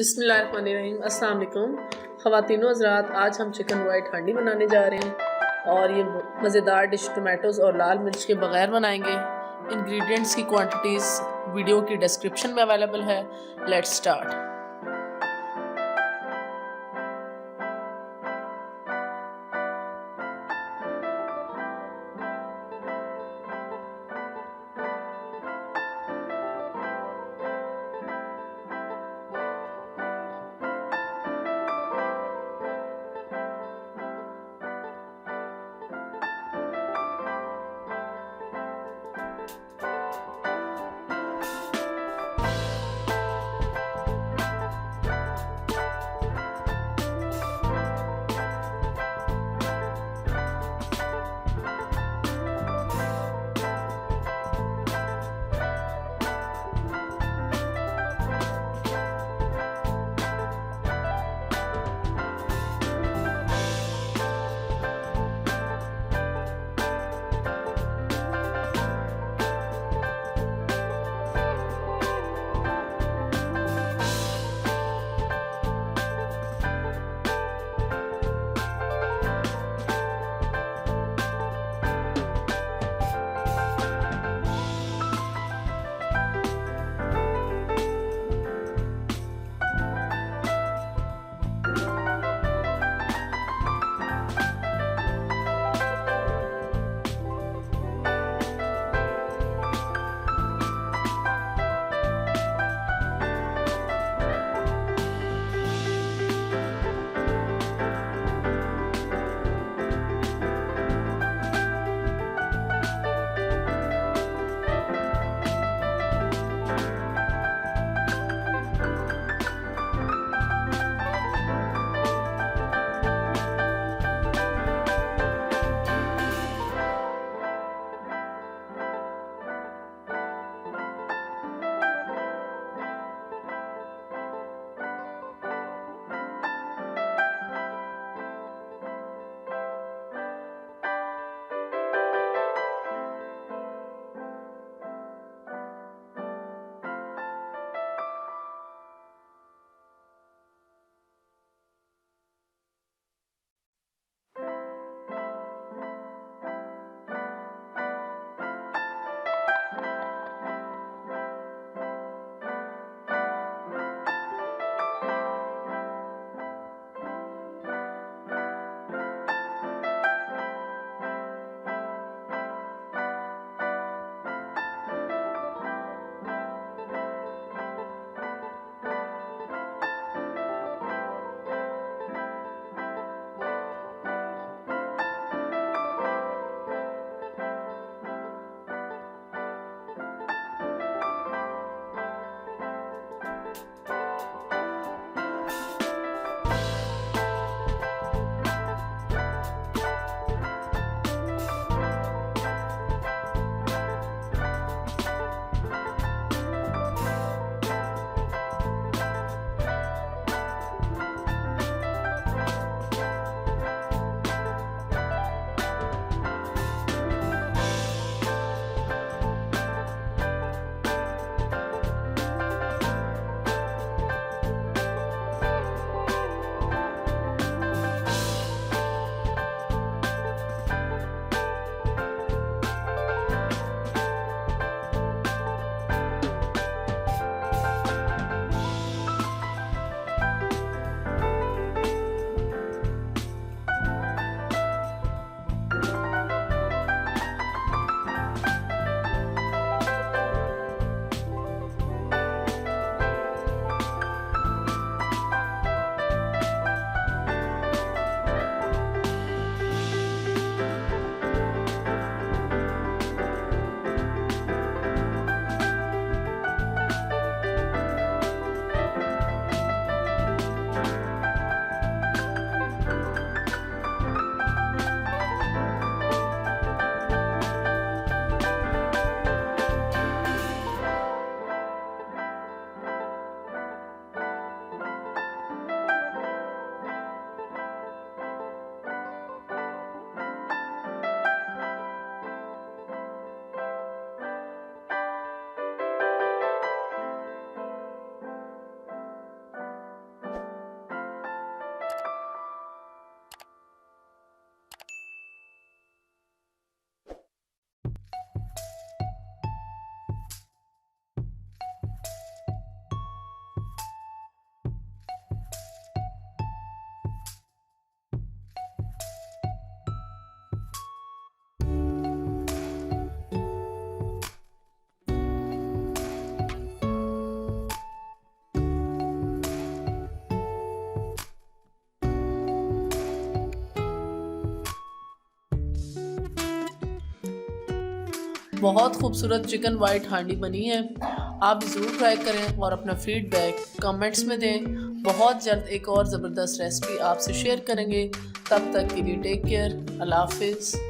بسم اللہ الرحمن الرحیم۔ السلام علیکم خواتین و حضرات، آج ہم چکن وائٹ ہانڈی بنانے جا رہے ہیں اور یہ مزیدار ڈش ٹومیٹوز اور لال مرچ کے بغیر بنائیں گے۔ انگریڈینٹس کی کوانٹیٹیز ویڈیو کی ڈسکرپشن میں اویلیبل ہے۔ Let's start. بہت خوبصورت چکن وائٹ ہانڈی بنی ہے، آپ ضرور ٹرائی کریں اور اپنا فیڈ بیک کمنٹس میں دیں۔ بہت جلد ایک اور زبردست ریسپی آپ سے شیئر کریں گے، تب تک کے لیے ٹیک کیئر، اللہ حافظ۔